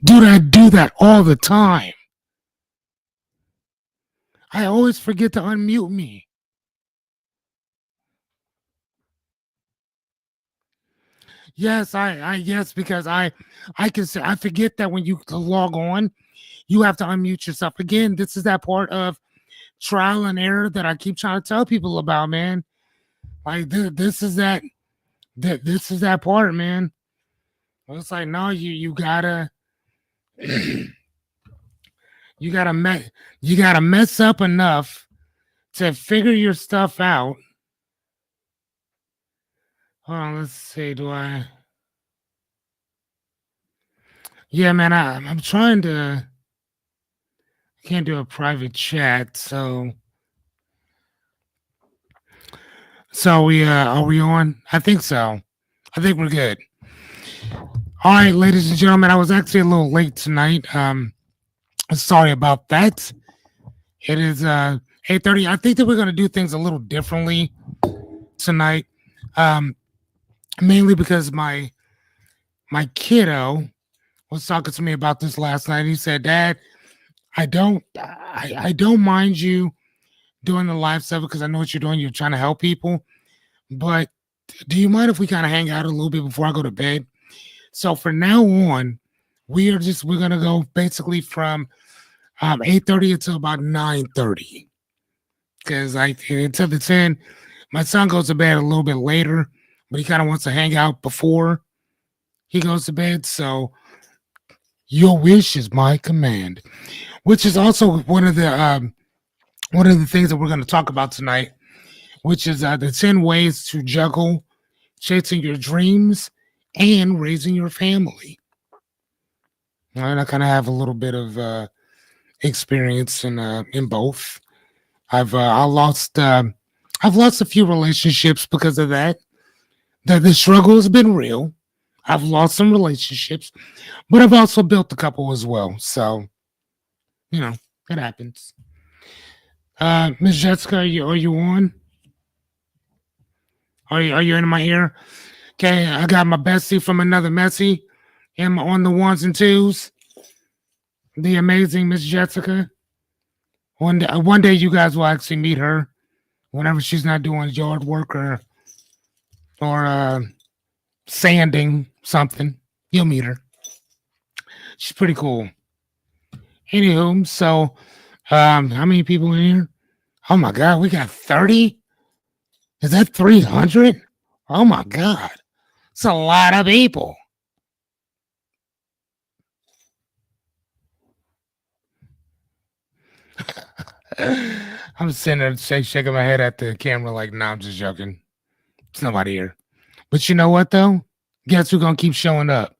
Dude, I do that all the time. I always forget to unmute me. Yes, yes, because I can say I forget that when you log on, you have to unmute yourself. Again, this is that part of trial and error that I keep trying to tell people about, man. Like this is this is that part, man. It's like no, you gotta you gotta you gotta mess up enough to figure your stuff out. Hold on, let's see. Do I? Yeah, man. I'm trying to. I can't do a private chat, so we are we on? I think so. I think we're good. All right, ladies and gentlemen. I was actually a little late tonight. Sorry about that. It is 8:30. I think that we're gonna do things a little differently tonight. Um, Mainly because my kiddo was talking to me about this last night. He said, "Dad, I don't mind you doing the live stuff because I know what you're doing. You're trying to help people, but do you mind if we kind of hang out a little bit before I go to bed?" So for now on, we're gonna go basically from 8:30 until about 9:30 because I until the 10. My son goes to bed a little bit later, but he kind of wants to hang out before he goes to bed. So your wish is my command, which is also one of the things that we're going to talk about tonight, which is the 10 ways to juggle chasing your dreams and raising your family. And I kind of have a little bit of experience in both. I've lost a few relationships because of that. The struggle has been real. I've lost some relationships, but I've also built a couple as well. So, you know, it happens. Miss Jessica, are you on? Are you in my ear? Okay, I got my bestie from another messy. Am on the ones and twos. The amazing Miss Jessica. One day you guys will actually meet her whenever she's not doing yard work or sanding something. You'll meet her. She's pretty cool. Anywho, so how many people in here? Oh my god, we got 30? Is that 300? Oh my god. It's a lot of people. I'm sitting there shaking my head at the camera like, nah, I'm just joking. There's nobody here. But you know what though? Guess who's gonna keep showing up?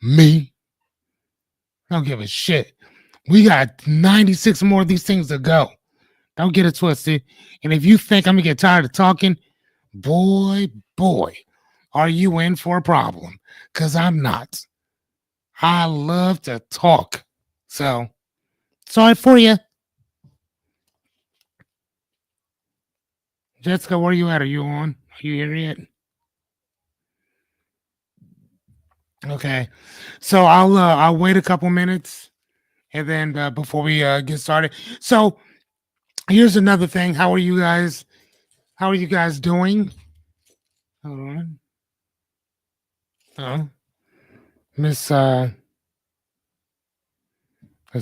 Me. I don't give a shit. We got 96 more of these things to go. Don't get it twisted. And if you think I'm gonna get tired of talking, boy, are you in for a problem? Cause I'm not. I love to talk. So sorry for you. Jessica, where are you at? Are you on? Are you here yet? Okay. So I'll wait a couple minutes and then before we get started. So here's another thing. How are you guys? How are you guys doing? Hold on. Oh, Miss that's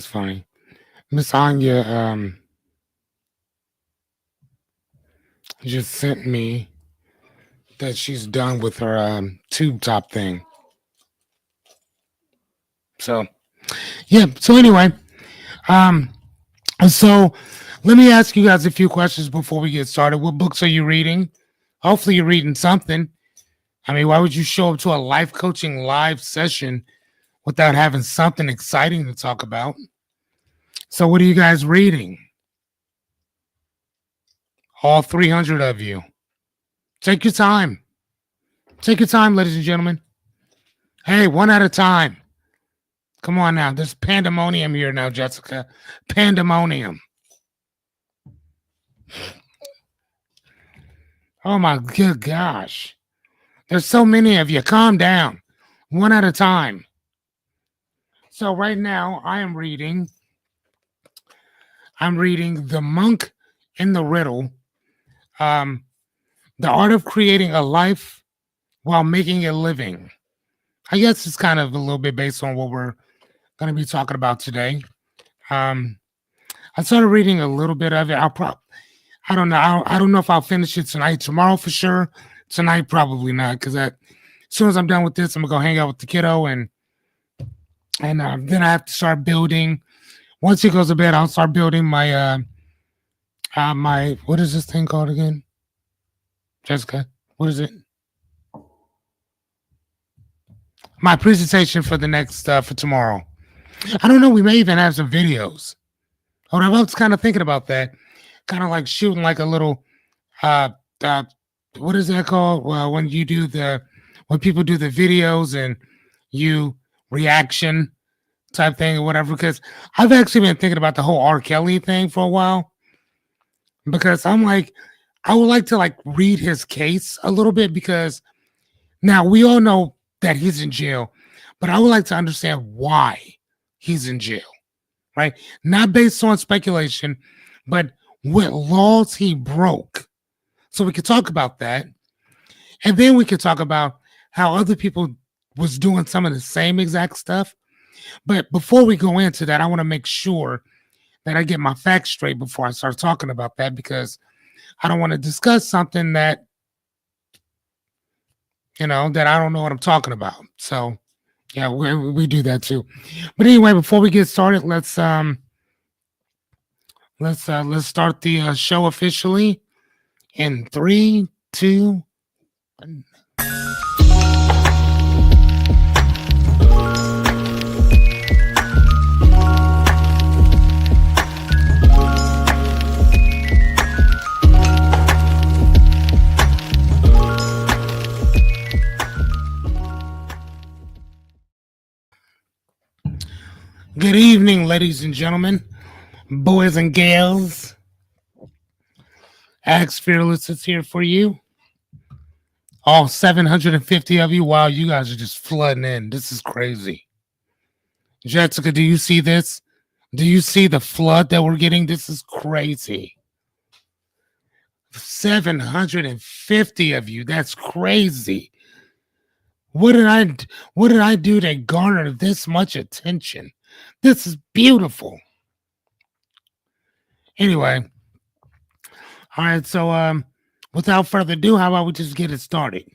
funny. Miss Anya just sent me that she's done with her tube top thing. So yeah. So anyway, um, so let me ask you guys a few questions before we get started. What books are you reading? Hopefully, you're reading something. I mean, why would you show up to a life coaching live session without having something exciting to talk about? So, what are you guys reading? All 300 of you. Take your time. Take your time, ladies and gentlemen. Hey, one at a time. Come on now. There's pandemonium here now, Jessica. Pandemonium. Oh my good gosh. There's so many of you. Calm down. One at a time. So right now I'm reading The Monk and the Riddle. Um, the art of creating a life while making a living. I guess it's kind of a little bit based on what we're going to be talking about today. Um, I started reading a little bit of it. I don't know. I don't know if I'll finish it tonight. Tomorrow for sure. Tonight probably not, because as soon as I'm done with this, I'm gonna go hang out with the kiddo, and then I have to start building. Once he goes to bed, I'll start building my what is this thing called again, Jessica? What is it? My presentation for the next for tomorrow. I don't know. We may even have some videos. Hold on, I was kind of thinking about that. Kind of like shooting like a little uh, uh what is that called? Well, when people do the videos and you reaction type thing or whatever. Because I've actually been thinking about the whole R. Kelly thing for a while. Because I'm like, I would like to like read his case a little bit, because now we all know that he's in jail, but I would like to understand why he's in jail, right? Not based on speculation, but what laws he broke. So we could talk about that. And then we could talk about how other people was doing some of the same exact stuff. But before we go into that, I want to make sure that I get my facts straight before I start talking about that, because I don't want to discuss something that, that I don't know what I'm talking about. So yeah, we do that too. But anyway, before we get started, let's start the show officially in 3, 2, 1. Good evening, ladies and gentlemen, boys and gals. Axe Fearless is here for you. All 750 of you. Wow, you guys are just flooding in. This is crazy. Jessica, do you see this? Do you see the flood that we're getting? This is crazy. 750 of you. That's crazy. What did I do to garner this much attention? This is beautiful. Anyway, all right, so without further ado, how about we just get it started?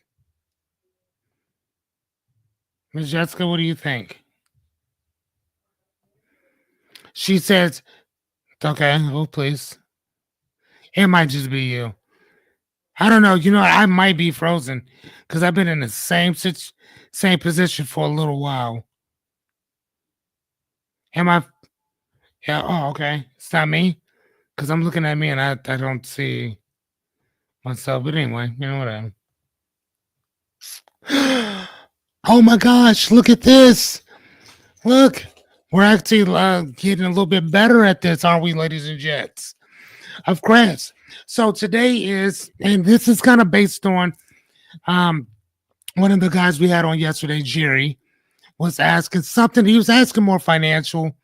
Ms. Jessica, what do you think? She says, okay, oh please. It might just be you. I don't know. I might be frozen because I've been in the same position for a little while. Am I? Yeah. Oh, okay. It's not me, because I'm looking at me and I don't see myself. But anyway, whatever. Oh my gosh! Look at this. Look, we're actually getting a little bit better at this, aren't we, ladies and gents? Of course. So today is, and this is kind of based on one of the guys we had on yesterday, Jerry, was asking something. He was asking more financial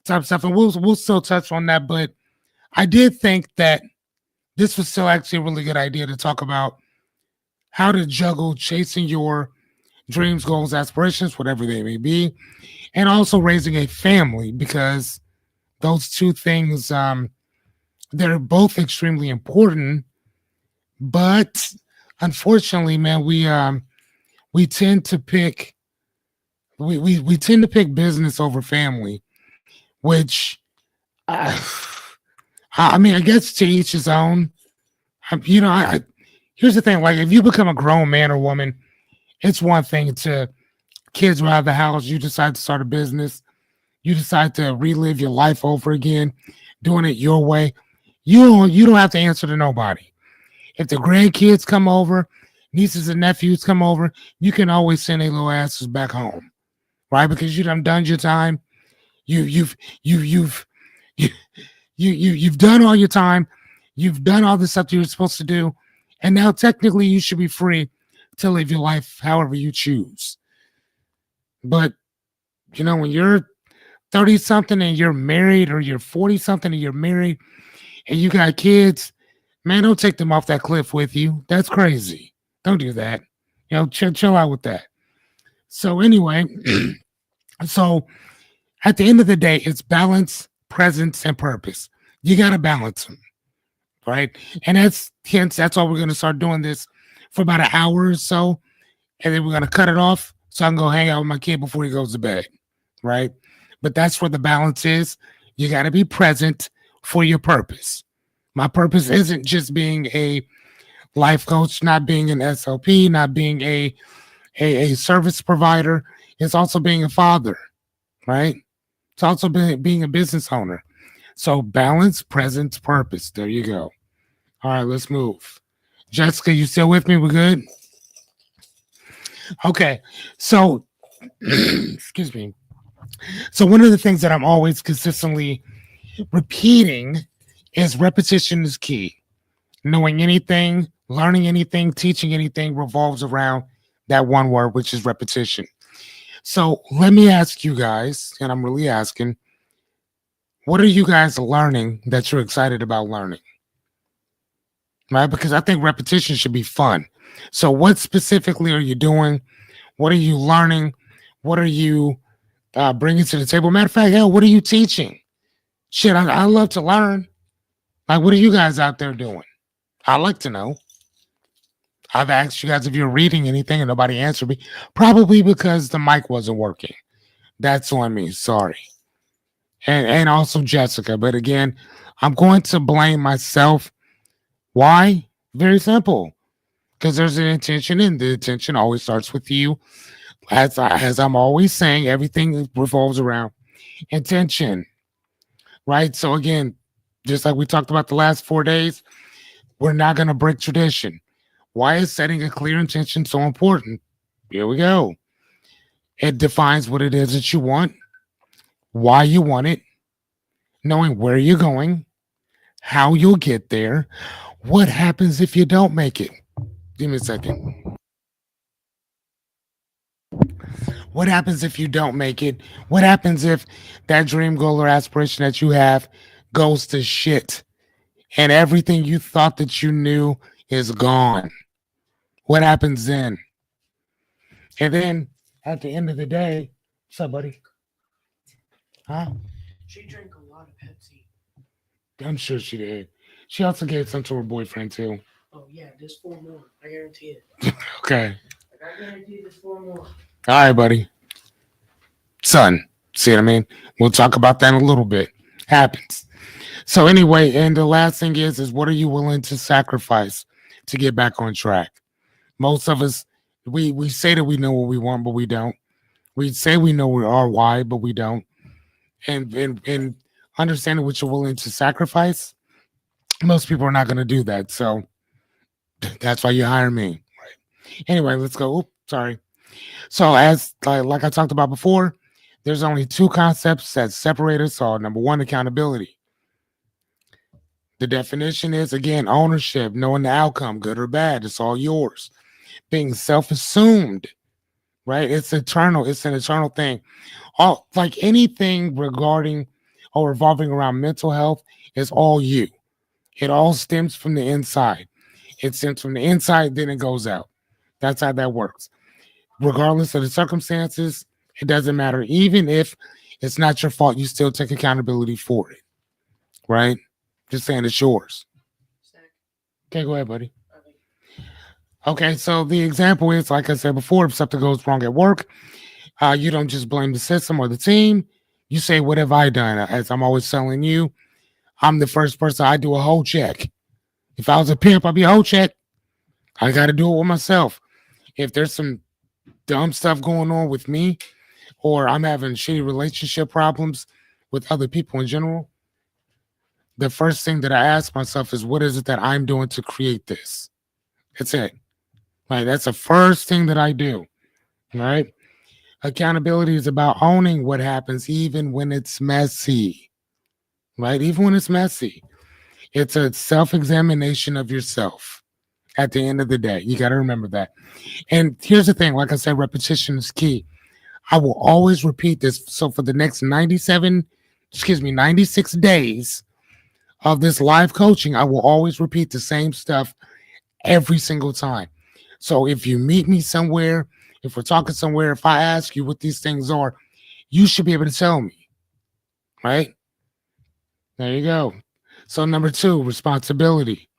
type stuff, and we'll still touch on that. But I did think that this was still actually a really good idea to talk about how to juggle chasing your dreams, goals, aspirations, whatever they may be, and also raising a family, because those two things, they're both extremely important. But unfortunately, man, we tend to pick we tend to pick business over family, which I mean, I guess to each his own. Here's the thing: like, if you become a grown man or woman, it's one thing to kids are out of the house, you decide to start a business, you decide to relive your life over again, doing it your way. You don't have to answer to nobody. If the grandkids come over, nieces and nephews come over, you can always send their little asses back home, right? Because you done your time. You've you, you've done all your time. You've done all the stuff that you're supposed to do, and now technically you should be free to live your life however you choose. But When you're 30 something and you're married, or you're 40 something and you're married and you got kids, man, don't take them off that cliff with you. That's crazy. Don't do that. Chill out with that. So, anyway, so at the end of the day, it's balance, presence, and purpose. You got to balance them, right? And that's all we're going to start doing this for about an hour or so. And then we're going to cut it off so I can go hang out with my kid before he goes to bed, right? But that's where the balance is. You got to be present for your purpose. My purpose isn't just being a life coach, not being an SLP, not being a service provider. It's also being a father, right? It's also being a business owner. So balance, presence, purpose. There you go. All right, let's move. Jessica, you still with me? We're good? Okay. So, excuse me. So one of the things that I'm always consistently repeating is repetition is key. Knowing anything, learning anything, teaching anything revolves around that one word, which is repetition. So let me ask you guys, and I'm really asking, what are you guys learning that you're excited about learning? Right? Because I think repetition should be fun. So what specifically are you doing? What are you learning? What are you bringing to the table? Matter of fact, hell, what are you teaching? Shit, I love to learn. Like, what are you guys out there doing? I'd like to know. I've asked you guys if you're reading anything and nobody answered me. Probably because the mic wasn't working. That's on me. Sorry. And also Jessica. But again, I'm going to blame myself. Why? Very simple. Because there's an intention, and the intention always starts with you. As I'm always saying, everything revolves around intention. Right? So again, just like we talked about the last 4 days, we're not going to break tradition. Why is setting a clear intention so important? Here we go. It defines what it is that you want, why you want it, knowing where you're going, how you'll get there, what happens if you don't make it. Give me a second. What happens if you don't make it? What happens if that dream, goal, or aspiration that you have goes to shit and everything you thought that you knew is gone? What happens then? And then at the end of the day, what's up, buddy? Huh? She drank a lot of Pepsi. I'm sure she did. She also gave some to her boyfriend too. Oh yeah, there's 4 more. I guarantee it. Okay. I guarantee there's 4 more. All right, buddy. Son, see what I mean? We'll talk about that in a little bit. Happens. So anyway, and the last thing is what are you willing to sacrifice to get back on track? Most of us, we say that we know what we want, but we don't. We say we know our why, but we don't. And understanding what you're willing to sacrifice, most people are not going to do that. So that's why you hire me. Right. Anyway, let's go. Oops, sorry. So as like I talked about before, there's only 2 concepts that separate us all. Number 1, accountability. The definition is, again, ownership, knowing the outcome, good or bad. It's all yours. Being self-assumed, right? It's eternal. It's an eternal thing. All like anything regarding or revolving around mental health is all you. It all stems from the inside. It stems from the inside, then it goes out. That's how that works. Regardless of the circumstances, it doesn't matter. Even if it's not your fault, you still take accountability for it, right? Just saying it's yours. Okay, go ahead, buddy. Okay, so the example is, like I said before, if something goes wrong at work, you don't just blame the system or the team. You say, what have I done? As I'm always telling you, I'm the first person. I do a whole check. If I was a pimp, I'd be a whole check. I got to do it with myself. If there's some dumb stuff going on with me, or I'm having shitty relationship problems with other people in general, the first thing that I ask myself is, what is it that I'm doing to create this? That's it. Like, that's the first thing that I do. Right? Accountability is about owning what happens, even when it's messy. Right? Even when it's messy. It's a self-examination of yourself at the end of the day. You got to remember that. And here's the thing, like I said, repetition is key. I will always repeat this. So for the next 96 days of this live coaching, I will always repeat the same stuff every single time. So if you meet me somewhere, if we're talking somewhere, if I ask you what these things are, you should be able to tell me, right? There you go. So number 2, responsibility.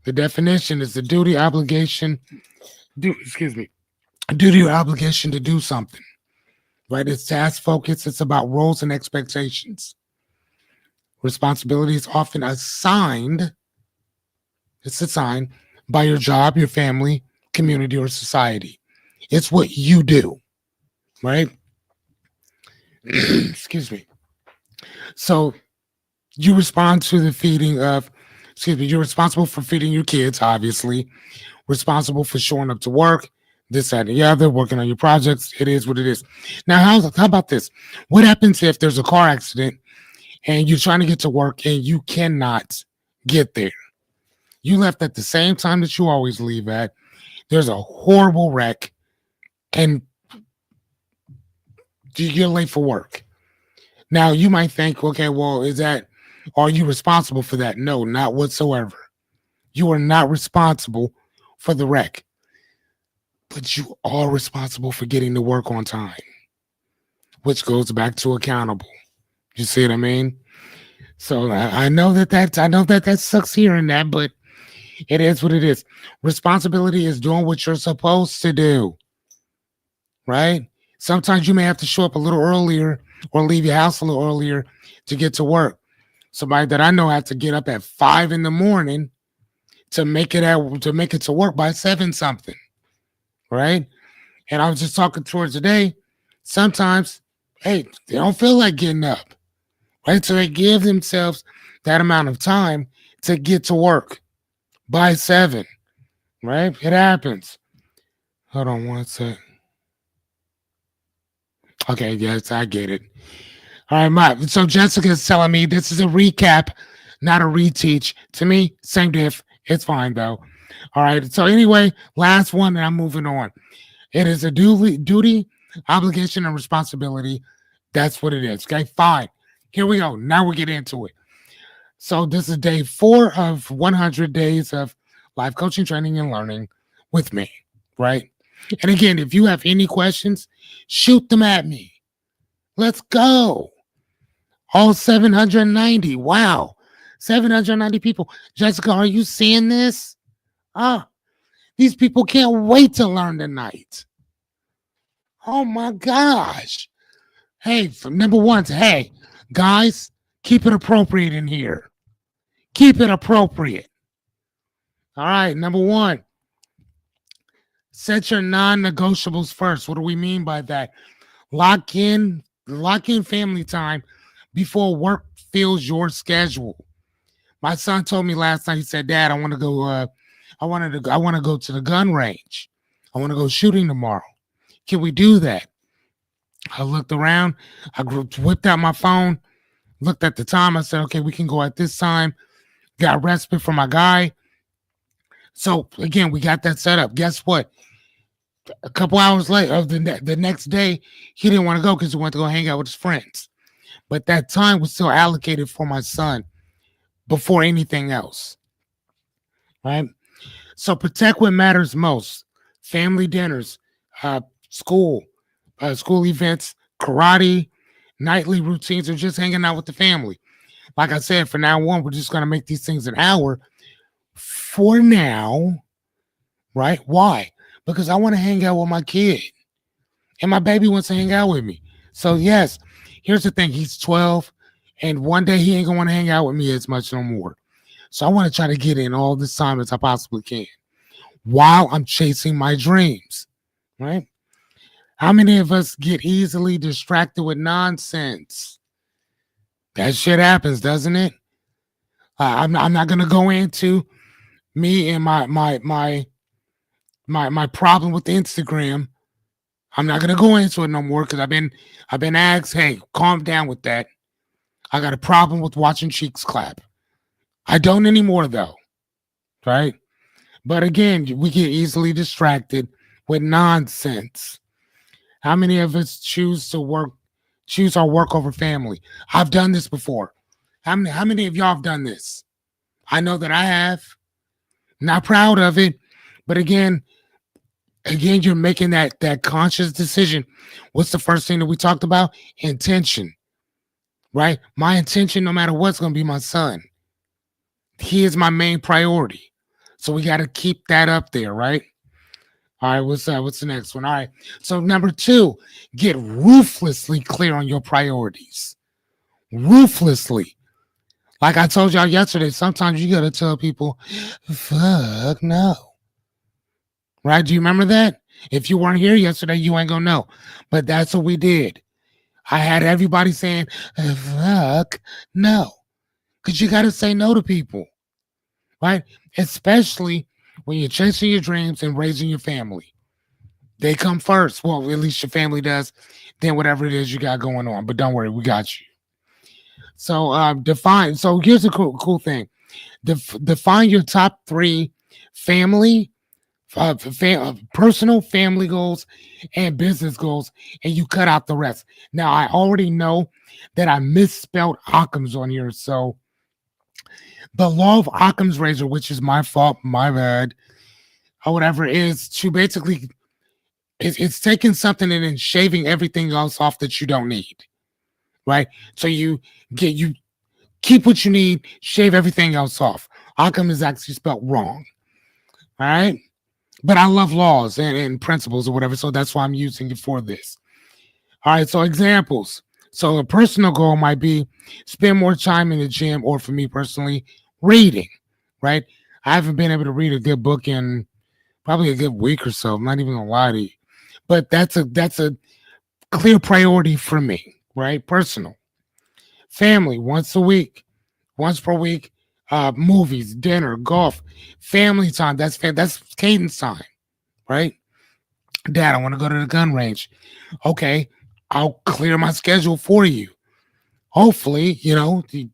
The definition is the duty, obligation, duty or obligation to do something, right? It's task focused. It's about roles and expectations. Responsibility is often assigned. It's assigned by your job, your family, community, or society. It's what you do, right? Excuse me. So you respond to the feeding of, you're responsible for feeding your kids, obviously, responsible for showing up to work, this, that, and the other, working on your projects. It is what it is. Now, how about this? What happens if there's a car accident and you're trying to get to work and you cannot get there? You left at the same time that you always leave at. There's a horrible wreck and you're late for work. Now, you might think, okay, well, are you responsible for that? No, not whatsoever. You are not responsible for the wreck, but you are responsible for getting to work on time, which goes back to accountable. You see what I mean? So I know that sucks hearing that, but it is what it is. Responsibility is doing what you're supposed to do, right? Sometimes you may have to show up a little earlier or leave your house a little earlier to get to work. Somebody that I know had to get up at 5 a.m. to make it to work by 7 something, right? And I was just talking towards the day. Sometimes, hey, they don't feel like getting up, right? So they give themselves that amount of time to get to work by 7, right? It happens. Hold on one sec. Okay, yes, I get it. All right, so Jessica's telling me this is a recap, not a reteach. To me, same diff. It's fine though. All right. So anyway, last one, and I'm moving on. It is a duty, obligation, and responsibility. That's what it is. Okay, fine. Here we go. Now we get into it. So this is day 4 of 100 days of live coaching, training, and learning with me, right? And again, if you have any questions, shoot them at me. Let's go. All 790. Wow. 790 people. Jessica, are you seeing this? These people can't wait to learn tonight. Oh my gosh. Hey, number 1, hey, guys, keep it appropriate in here. Keep it appropriate. All right, number 1, set your non-negotiables first. What do we mean by that? Lock in family time before work fills your schedule. My son told me last night, he said, Dad, I want to go to the gun range. I want to go shooting tomorrow. Can we do that? I looked around, I whipped out my phone, looked at the time. I said, okay, we can go at this time. Got respite for my guy. So again, we got that set up. Guess what? A couple hours later, the next day, he didn't want to go because he wanted to go hang out with his friends. But that time was still allocated for my son before anything else, right? So protect what matters most: family dinners, school events, karate, nightly routines, or just hanging out with the family. Like I said, from now on, we're just going to make these things an hour for now, right? Why? Because I want to hang out with my kid and my baby wants to hang out with me. So yes, here's the thing. He's 12 and one day he ain't going to want to hang out with me as much no more. So I want to try to get in all this time as I possibly can while I'm chasing my dreams, right? How many of us get easily distracted with nonsense? That shit happens, doesn't it? I'm not gonna go into me and my problem with Instagram. I'm not gonna go into it no more because I've been asked, hey, calm down with that. I got a problem with watching cheeks clap. I don't anymore though, right? But again, we get easily distracted with nonsense. How many of us choose our work over family? I've done this before. How many of y'all have done this? I know that I have. Not proud of it, but again, you're making that conscious decision. What's the first thing that we talked about? Intention, right? My intention, no matter what's going to be my son. He is my main priority, so we got to keep that up there, right? All right, what's the next one? All right, so number two, get ruthlessly clear on your priorities. Ruthlessly, like I told y'all yesterday. Sometimes you gotta tell people, "Fuck no." Right? Do you remember that? If you weren't here yesterday, you ain't gonna know. But that's what we did. I had everybody saying, fuck no. Because you got to say no to people, right? Especially when you're chasing your dreams and raising your family. They come first. Well, at least your family does. Then whatever it is you got going on. But don't worry, we got you. So define. So here's a cool thing. Define your top three family personal family goals and business goals, and you cut out the rest. Now, I already know that I misspelled Occam's on here, so the law of Occam's razor, which is my fault, my bad, or whatever, is to basically it's taking something and then shaving everything else off that you don't need, right? So you keep what you need, shave everything else off. Occam is actually spelled wrong, all right? But I love laws and principles or whatever, so that's why I'm using it for this. All right, so examples. So a personal goal might be spend more time in the gym, or for me personally, reading, right? I haven't been able to read a good book in probably a good week or so. I'm not even gonna lie to you. But that's a clear priority for me, right? Personal. Family, once per week, movies, dinner, golf, family time. That's cadence time, right? Dad, I want to go to the gun range. Okay, I'll clear my schedule for you. Hopefully, he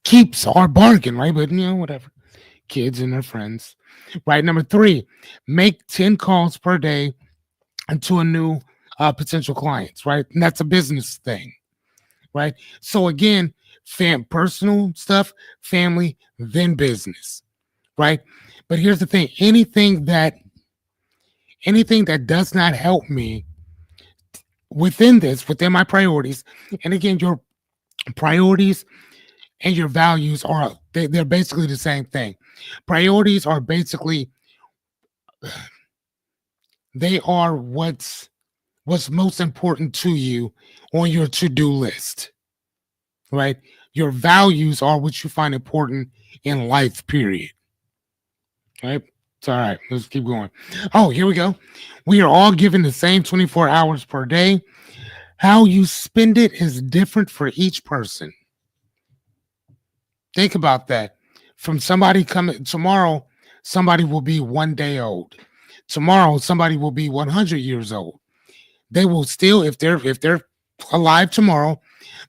keeps our bargain, right? But whatever. Kids and their friends. Right. Number three, make 10 calls per day to a new potential clients, right? And that's a business thing, right? So again, personal stuff, family, then business, right? But here's the thing: anything that does not help me within my priorities, and again, your priorities and your values they're basically the same thing. Priorities are basically they are what's most important to you on your to-do list, right? Your values are what you find important in life, period. Right? It's all right. Let's keep going. Oh, here we go. We are all given the same 24 hours per day. How you spend it is different for each person. Think about that. From somebody coming tomorrow, somebody will be 1 day old. Tomorrow, somebody will be 100 years old. They will still, if they're alive tomorrow,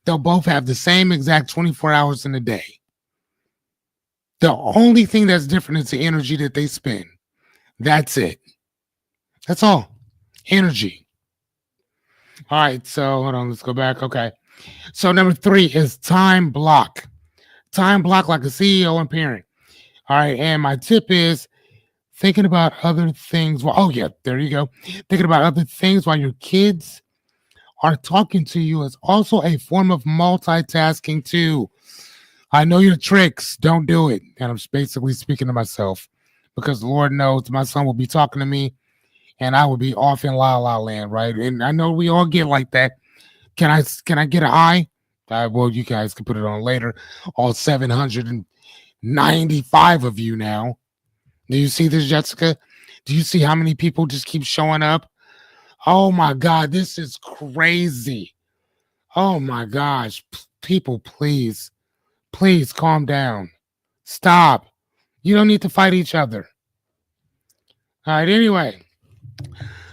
they'll both have the same exact 24 hours in a day. The only thing that's different is the energy that they spend. That's it. That's all. Energy. All right. So hold on. Let's go back. Okay. So number three is time block. Time block like a CEO and parent. All right. And my tip is thinking about other things. Well, oh, yeah. There you go. Thinking about other things while your kids are talking to you is also a form of multitasking, too. I know your tricks. Don't do it. And I'm basically speaking to myself because the Lord knows my son will be talking to me and I will be off in la la land, right? And I know we all get like that. Can I get an eye? Well, you guys can put it on later. All 795 of you now. Do you see this, Jessica? Do you see how many people just keep showing up? Oh my God, this is crazy. Oh my gosh. People, please calm down. Stop. You don't need to fight each other. All right, anyway.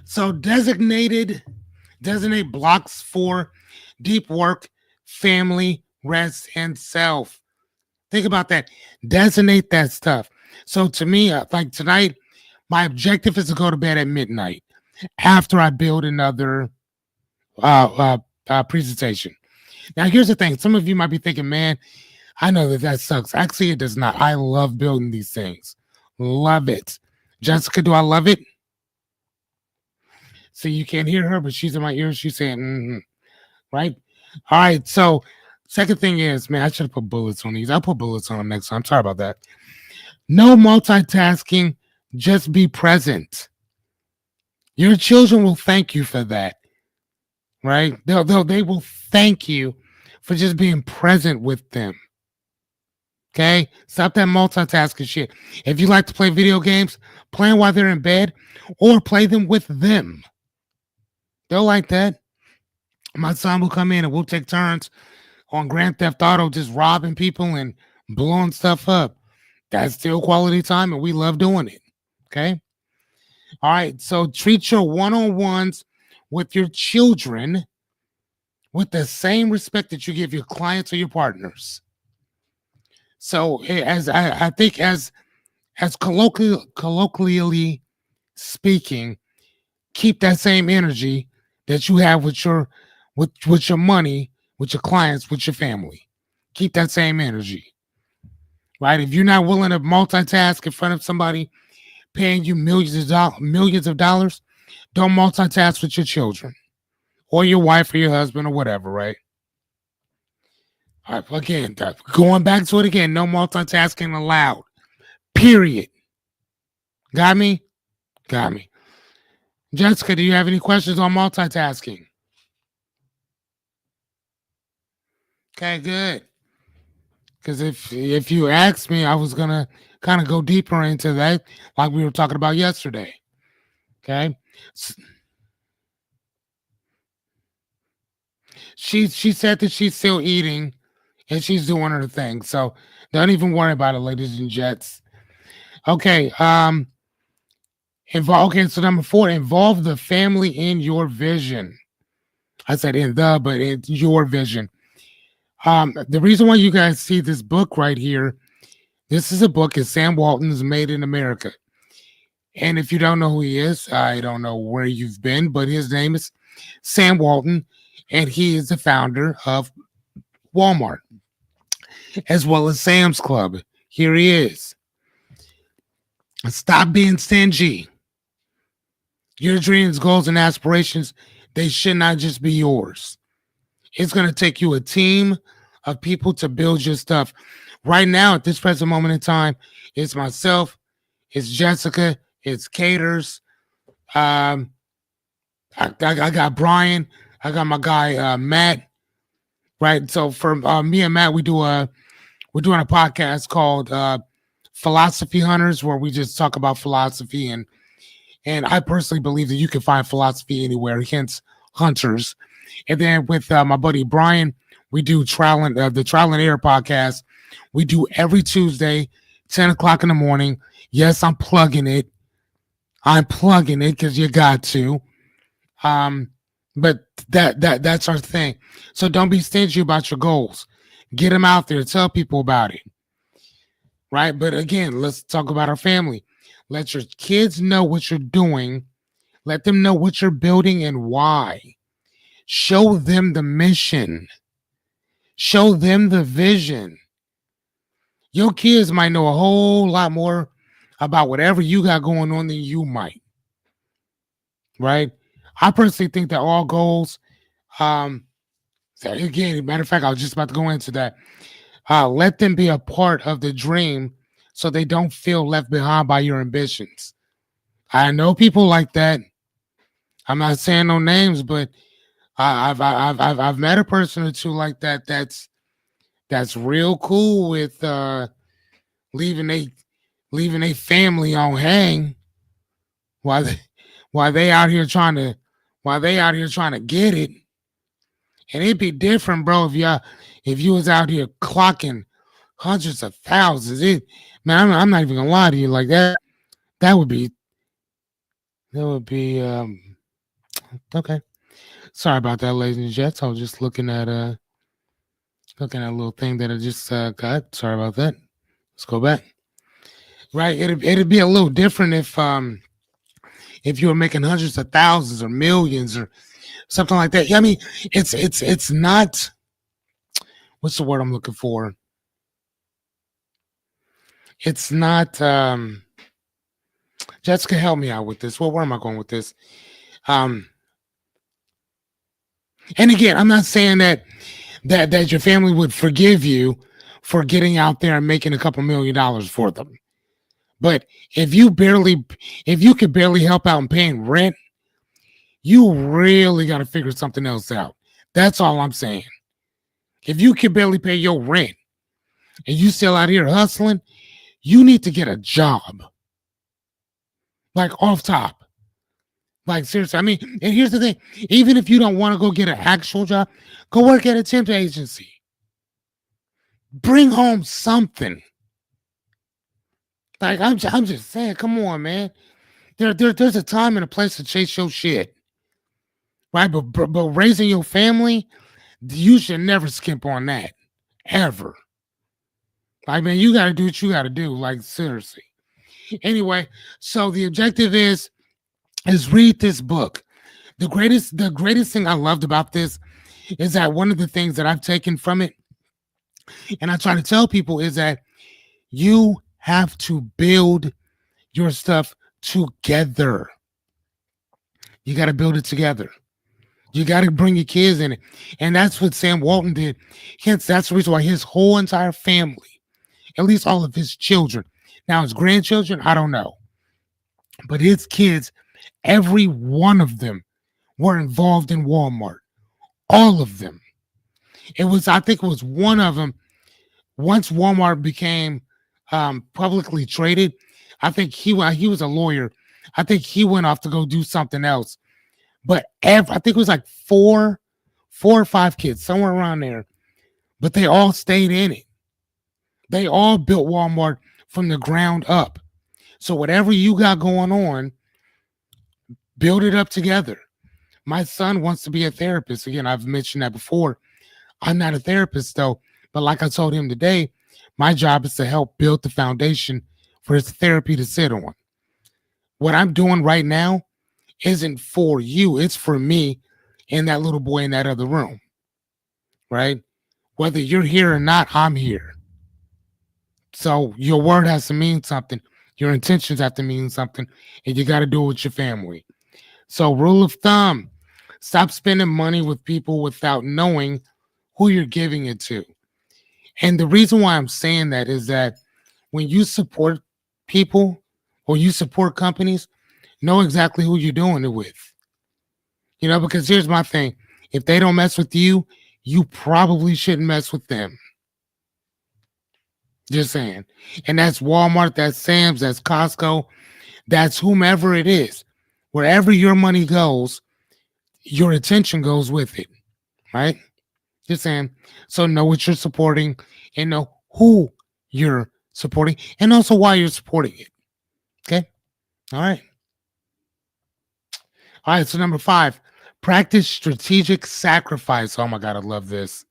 So designate blocks for deep work, family, rest, and self. Think about that. Designate that stuff. So to me, like tonight, my objective is to go to bed at midnight. after I build another uh, uh, presentation. Now, here's the thing. Some of you might be thinking, man, I know that sucks. Actually, it does not. I love building these things. Love it. Jessica, do I love it? See, you can't hear her, but she's in my ear. She's saying, right? All right. So, second thing is, man, I should have put bullets on these. I'll put bullets on them next time. Sorry about that. No multitasking. Just be present. Your children will thank you for that, right? They will thank you for just being present with them. Okay? Stop that multitasking shit. If you like to play video games, play them while they're in bed or play them with them. They'll like that. My son will come in and we'll take turns on Grand Theft Auto just robbing people and blowing stuff up. That's still quality time and we love doing it. Okay? All right. So treat your one-on-ones with your children with the same respect that you give your clients or your partners. So as I think as colloquially speaking, keep that same energy that you have with your money, with your clients, with your family. Keep that same energy. Right? If you're not willing to multitask in front of somebody paying you millions of dollars, don't multitask with your children or your wife or your husband or whatever, right? All right, again, going back to it again, no multitasking allowed. Period. Got me? Got me. Jessica, do you have any questions on multitasking? Okay, good. Because if you asked me, I was gonna kind of go deeper into that, like we were talking about yesterday. Okay. She said that she's still eating and she's doing her thing. So don't even worry about it, ladies and gents. Okay. Okay, so number 4, involve the family in your vision. I said but in your vision. The reason why you guys see this book right here, this is a book, is Sam Walton's Made in America. And if you don't know who he is, I don't know where you've been, but his name is Sam Walton, and he is the founder of Walmart, as well as Sam's Club. Here he is. Stop being stingy. Your dreams, goals, and aspirations, they should not just be yours. It's going to take you a team of people to build your stuff. Right now, at this present moment in time, it's myself, it's Jessica, it's Caters. I got Brian. I got my guy Matt. Right. So for me and Matt, we're doing a podcast called Philosophy Hunters, where we just talk about philosophy, and I personally believe that you can find philosophy anywhere. Hence, Hunters. And then with my buddy Brian, we do the Trial and Error podcast. We do every Tuesday, 10 o'clock in the morning. Yes, I'm plugging it. I'm plugging it because you got to. But that's our thing. So don't be stingy about your goals. Get them out there. Tell people about it. Right? But again, let's talk about our family. Let your kids know what you're doing. Let them know what you're building and why. Show them the mission. Show them the vision. Your kids might know a whole lot more about whatever you got going on than you might. Right? I personally think that all goals, again, matter of fact, I was just about to go into that. Let them be a part of the dream so they don't feel left behind by your ambitions. I know people like that. I'm not saying no names, but I've met a person or two like that. That's real cool with leaving a family on hang while they out here trying to get it. And it'd be different, bro, if you was out here clocking hundreds of thousands. I'm not even gonna lie to you, like that. That would be okay. Sorry about that, ladies and gents. I was just looking at a little thing that I just got. Sorry about that. Let's go back. Right, it'd be a little different if you were making hundreds of thousands or millions or something like that. I mean, it's not, what's the word I'm looking for? It's not Jessica, help me out with this. Well, where am I going with this? Um and again, I'm not saying that your family would forgive you for getting out there and making a couple $1 million for them. But if you could barely help out in paying rent, you really got to figure something else out. That's all I'm saying. If you can barely pay your rent and you still out here hustling, you need to get a job. Like off top. Like seriously. I mean, and here's the thing. Even if you don't want to go get an actual job, go work at a temp agency. Bring home something. Like I'm just saying, come on, man. There's a time and a place to chase your shit. Right? But raising your family, you should never skimp on that. Ever. Like, man, you gotta do what you gotta do. Like, seriously. Anyway, so the objective is read this book. The greatest thing I loved about this is that one of the things that I've taken from it, and I try to tell people, is that you have to build your stuff together. You got to build it together. You got to bring your kids in it. And that's what Sam Walton did. Hence, that's the reason why his whole entire family, at least all of his children, now his grandchildren, I don't know, but his kids, every one of them were involved in Walmart. All of them. I think it was one of them. Once Walmart became publicly traded, I think he was a lawyer. I think he went off to go do something else. But I think it was like four or five kids, somewhere around there. But they all stayed in it. They all built Walmart from the ground up. So whatever you got going on, build it up together. My son wants to be a therapist. Again, I've mentioned that before. I'm not a therapist though, but like I told him today, my job is to help build the foundation for his therapy to sit on. What I'm doing right now isn't for you, it's for me and that little boy in that other room, right? Whether you're here or not, I'm here. So your word has to mean something. Your intentions have to mean something, and you got to do it with your family. So rule of thumb, stop spending money with people without knowing who you're giving it to. And the reason why I'm saying that is that when you support people or you support companies, know exactly who you're doing it with. Because here's my thing. If they don't mess with you, you probably shouldn't mess with them. Just saying. And that's Walmart, that's Sam's, that's Costco, that's whomever it is. Wherever your money goes, your attention goes with it. Right? Just saying. So know what you're supporting and know who you're supporting and also why you're supporting it. Okay? All right. All right. So number 5, practice strategic sacrifice. Oh my God, I love this.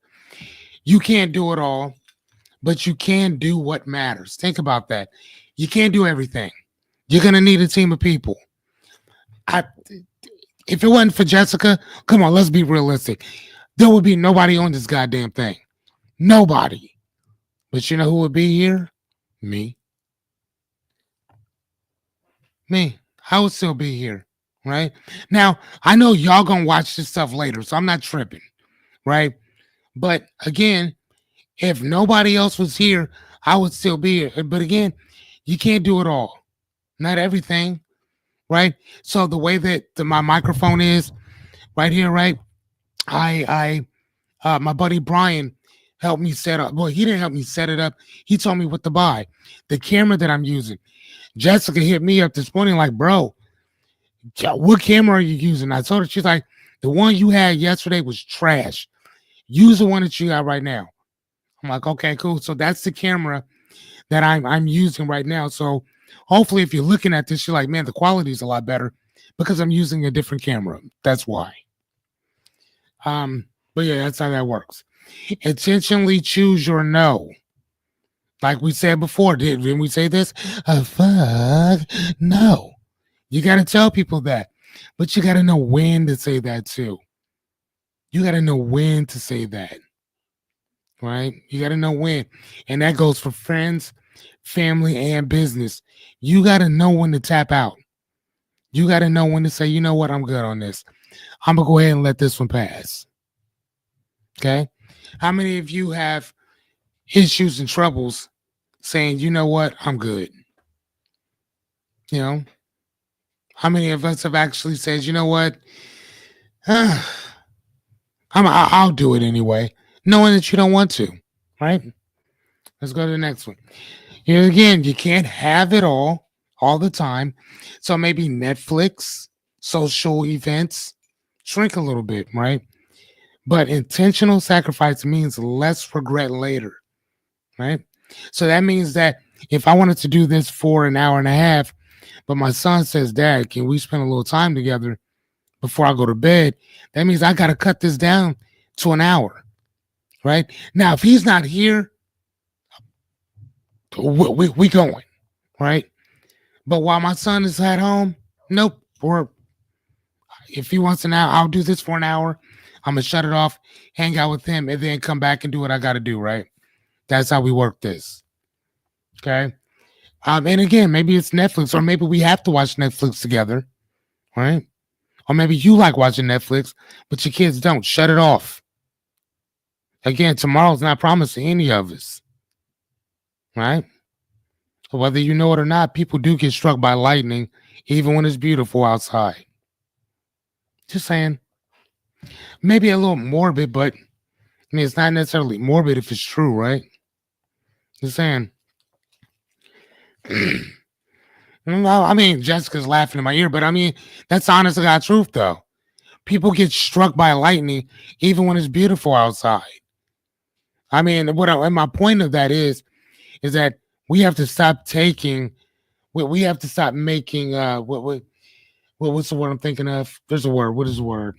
You can't do it all, but you can do what matters. Think about that. You can't do everything. You're going to need a team of people. If it wasn't for Jessica, come on, let's be realistic. There would be nobody on this goddamn thing. Nobody. But you know who would be here? Me. Me. I would still be here. Right? Now, I know y'all gonna watch this stuff later, so I'm not tripping. Right? But again, if nobody else was here, I would still be here. But again, you can't do it all. Not everything. Right? So the way that my microphone is right here, right? My buddy Brian helped me set up. Well, he didn't help me set it up. He told me what to buy. The camera that I'm using. Jessica hit me up this morning like, bro, what camera are you using? I told her, she's like, the one you had yesterday was trash. Use the one that you got right now. I'm like, okay, cool. So that's the camera that I'm using right now. So hopefully if you're looking at this, you're like, man, the quality is a lot better because I'm using a different camera. That's why. But yeah, that's how that works. Intentionally choose your no. Like we said before, didn't we say this? Fuck no. You got to tell people that. But you got to know when to say that too. You got to know when to say that, right? You got to know when. And that goes for friends, family, and business. You got to know when to tap out. You got to know when to say, you know what, I'm good on this. I'm going to go ahead and let this one pass. Okay? How many of you have issues and troubles saying, you know what, I'm good? You know, how many of us have actually said, you know what, I'll do it anyway, knowing that you don't want to, right? Let's go to the next one. Here again, you can't have it all the time. So maybe Netflix, social events, shrink a little bit, right? But intentional sacrifice means less regret later, right? So that means that if I wanted to do this for an hour and a half, but my son says, Dad, can we spend a little time together before I go to bed? That means I got to cut this down to an hour, right? Now, if he's not here, we going, right? But while my son is at home, nope. Or if he wants an hour, I'll do this for an hour. I'm going to shut it off, hang out with him, and then come back and do what I got to do, right? That's how we work this. Okay. And again, maybe it's Netflix, or maybe we have to watch Netflix together, right? Or maybe you like watching Netflix, but your kids don't. Shut it off. Again, tomorrow's not promised to any of us, right? Whether you know it or not, people do get struck by lightning, even when it's beautiful outside. Just saying. Maybe a little morbid, but I mean, it's not necessarily morbid if it's true, right? Just saying. Well, I mean, Jessica's laughing in my ear, but I mean, that's honest to God truth, though. People get struck by lightning even when it's beautiful outside. I mean, and my point of that is that we have to stop taking, we have to stop making, what's the word I'm thinking of? There's a word. What is the word?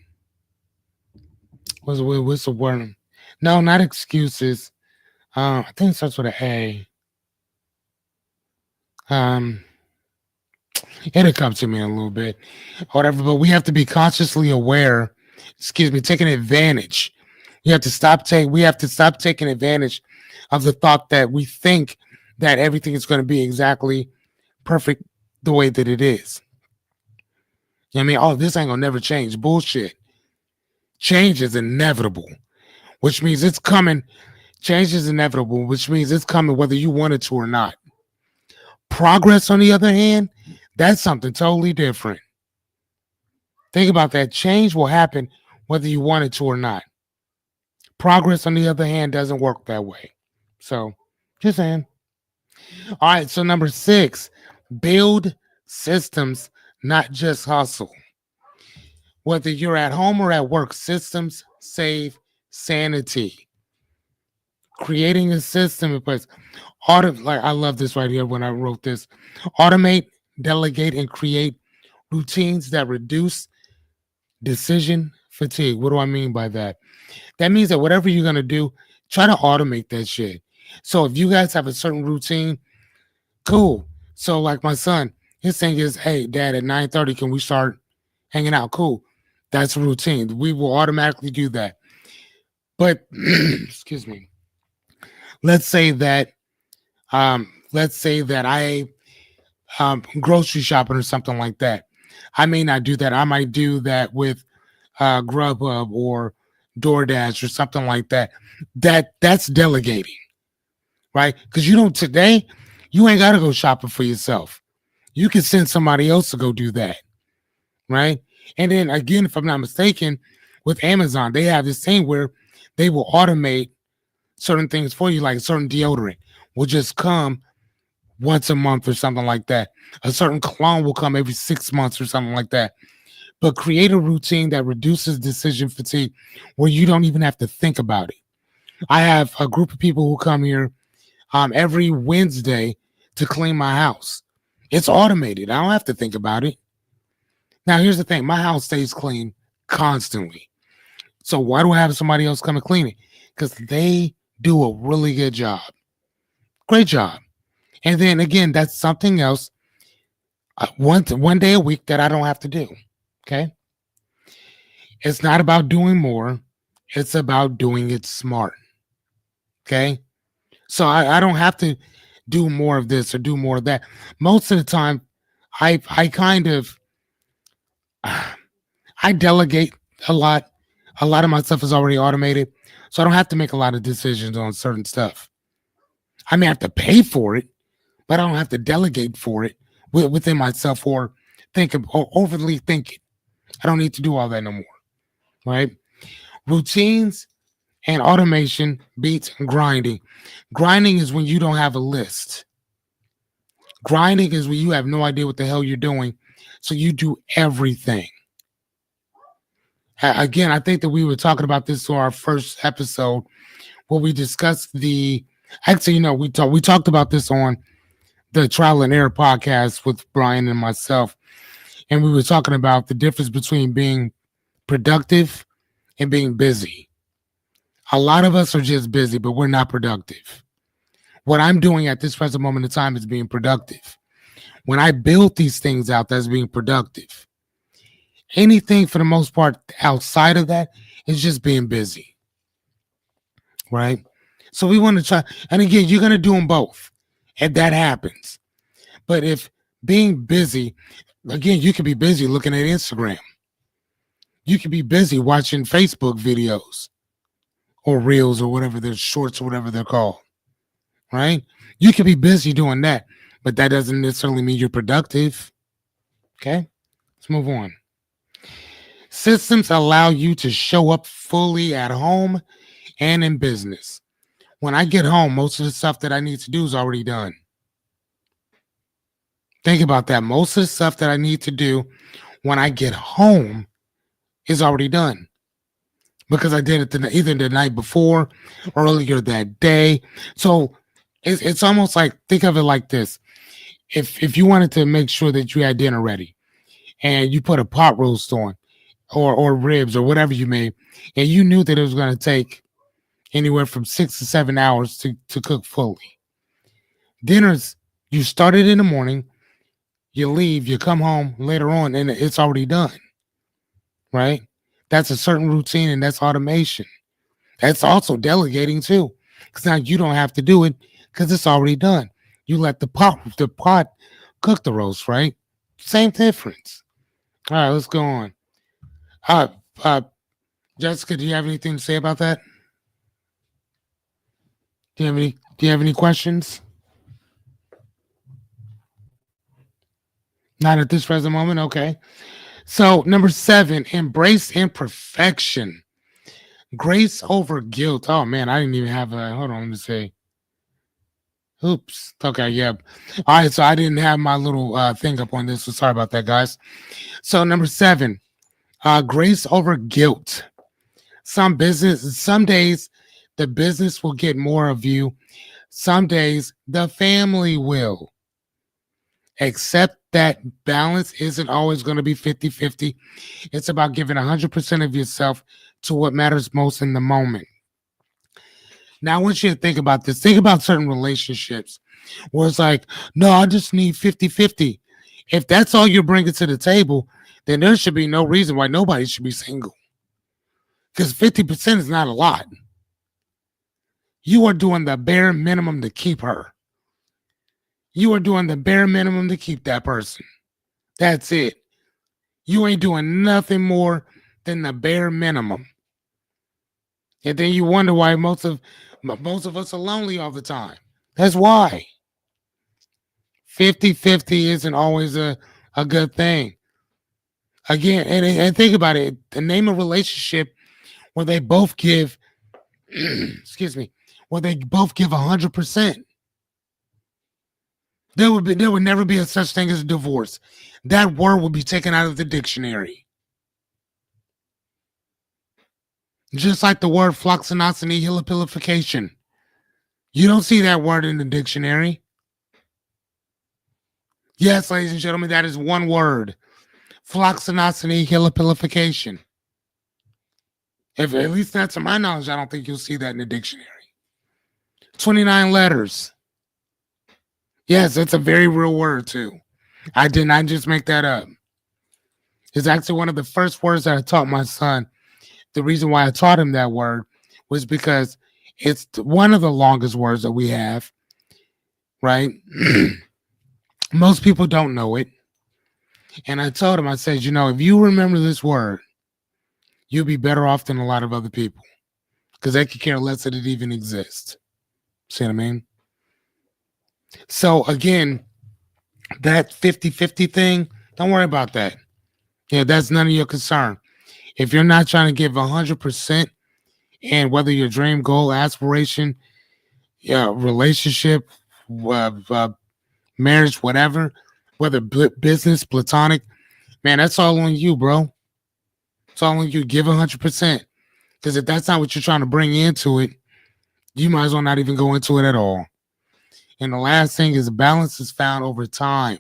What's the word? No, not excuses. I think it starts with a A. It'll come to me in a little bit, whatever. But we have to be consciously aware. Excuse me, taking advantage. We have to stop taking advantage of the thought that we think that everything is going to be exactly perfect the way that it is. You know what I mean, oh, this ain't gonna never change. Bullshit. Change is inevitable, which means it's coming. Change is inevitable, which means it's coming whether you want it to or not. Progress, on the other hand, that's something totally different. Think about that. Change will happen whether you want it to or not. Progress, on the other hand, doesn't work that way. So, just saying. All right, so number 6, build systems, not just hustle. Whether you're at home or at work, systems save sanity. Creating a system in place. I love this right here when I wrote this. Automate, delegate, and create routines that reduce decision fatigue. What do I mean by that? That means that whatever you're going to do, try to automate that shit. So if you guys have a certain routine, cool. So like my son, his thing is, hey, Dad, at 9:30, can we start hanging out? Cool. That's a routine. We will automatically do that. But excuse me. Let's say that I grocery shopping or something like that. I may not do that. I might do that with Grubhub or DoorDash or something like that. That's delegating, right? Because today, you ain't got to go shopping for yourself. You can send somebody else to go do that, right? And then again, if I'm not mistaken, with Amazon, they have this thing where they will automate certain things for you, like a certain deodorant will just come once a month or something like that. A certain cologne will come every 6 months or something like that. But create a routine that reduces decision fatigue where you don't even have to think about it. I have a group of people who come here every Wednesday to clean my house. It's automated. I don't have to think about it. Now, here's the thing. My house stays clean constantly. So why do I have somebody else come and clean it? Because they do a really good job. Great job. And then again, that's something else. one day a week that I don't have to do. Okay. It's not about doing more. It's about doing it smart. Okay. So I don't have to do more of this or do more of that. Most of the time, I kind of I delegate a lot. A lot of my stuff is already automated, so I don't have to make a lot of decisions on certain stuff. I may have to pay for it, but I don't have to delegate for it within myself or or overly think it. I don't need to do all that no more. Right? Routines and automation beats grinding. Grinding is when you don't have a list. Grinding is when you have no idea what the hell you're doing, so you do everything. Again, I think that we were talking about this to our first episode where we discussed the. Actually, we talked about this on the Trial and Error podcast with Brian and myself, and we were talking about the difference between being productive and being busy. A lot of us are just busy, but we're not productive. What I'm doing at this present moment in time is being productive. When I build these things out, that's being productive. Anything for the most part outside of that is just being busy, right? So we want to try, and again, you're going to do them both, and that happens. But if being busy, again, you could be busy looking at Instagram. You could be busy watching Facebook videos or reels or whatever they're shorts or whatever they're called, right? You could be busy doing that, but that doesn't necessarily mean you're productive. Okay, let's move on. Systems allow you to show up fully at home and in business. When I get home, most of the stuff that I need to do is already done. Think about that. Most of the stuff that I need to do when I get home is already done because I did it either the night before or earlier that day. So it's almost like, think of it like this. If you wanted to make sure that you had dinner ready and you put a pot roast on or ribs or whatever you made, and you knew that it was going to take anywhere from 6 to 7 hours to cook fully. Dinners, you start it in the morning, you leave, you come home later on, and it's already done, right? That's a certain routine, and that's automation. That's also delegating too, because now you don't have to do it because it's already done. You let the pot cook the roast, right? Same difference. All right, let's go on. Uh, uh, Jessica, do you have anything to say about that? Do you have any questions? Not at this present moment. Okay. So number 7, embrace imperfection. Grace over guilt. Oh man, I didn't even have a hold on, let me see. Oops. Okay, yeah. All right, so I didn't have my little thing up on this. So sorry about that, guys. So number 7, grace over guilt. Some days the business will get more of you. Some days the family will. Accept that balance isn't always going to be 50-50. It's about giving 100% of yourself to what matters most in the moment. Now, I want you to think about this. Think about certain relationships where it's like, no, I just need 50-50. If that's all you're bringing to the table, then there should be no reason why nobody should be single. Because 50% is not a lot. You are doing the bare minimum to keep her. You are doing the bare minimum to keep that person. That's it. You ain't doing nothing more than the bare minimum. And then you wonder why most of us are lonely all the time. That's why. 50-50 isn't always a good thing. Again, and think about it. The name of relationship where they both give, excuse me, where they both give 100%. There would never be a such thing as a divorce. That word would be taken out of the dictionary. Just like the word floxinocity, hilipilification. You don't see that word in the dictionary. Yes, ladies and gentlemen, that is one word. Floxinocity, hilipilification. If at least that's to my knowledge, I don't think you'll see that in the dictionary. 29 letters. Yes, that's a very real word too. I did not just make that up. It's actually one of the first words that I taught my son. The reason why I taught him that word was because it's one of the longest words that we have, right? Most people don't know it. And I told him, I said, if you remember this word, you'll be better off than a lot of other people because they could care less that it even exists. See what I mean? So again, that 50-50 thing, don't worry about that. Yeah, that's none of your concern. If you're not trying to give 100%, and whether your dream, goal, aspiration, yeah, relationship, uh, marriage, whatever, whether business, platonic, man, that's all on you, bro. It's all on you. Give 100%. Because if that's not what you're trying to bring into it, you might as well not even go into it at all. And the last thing is balance is found over time.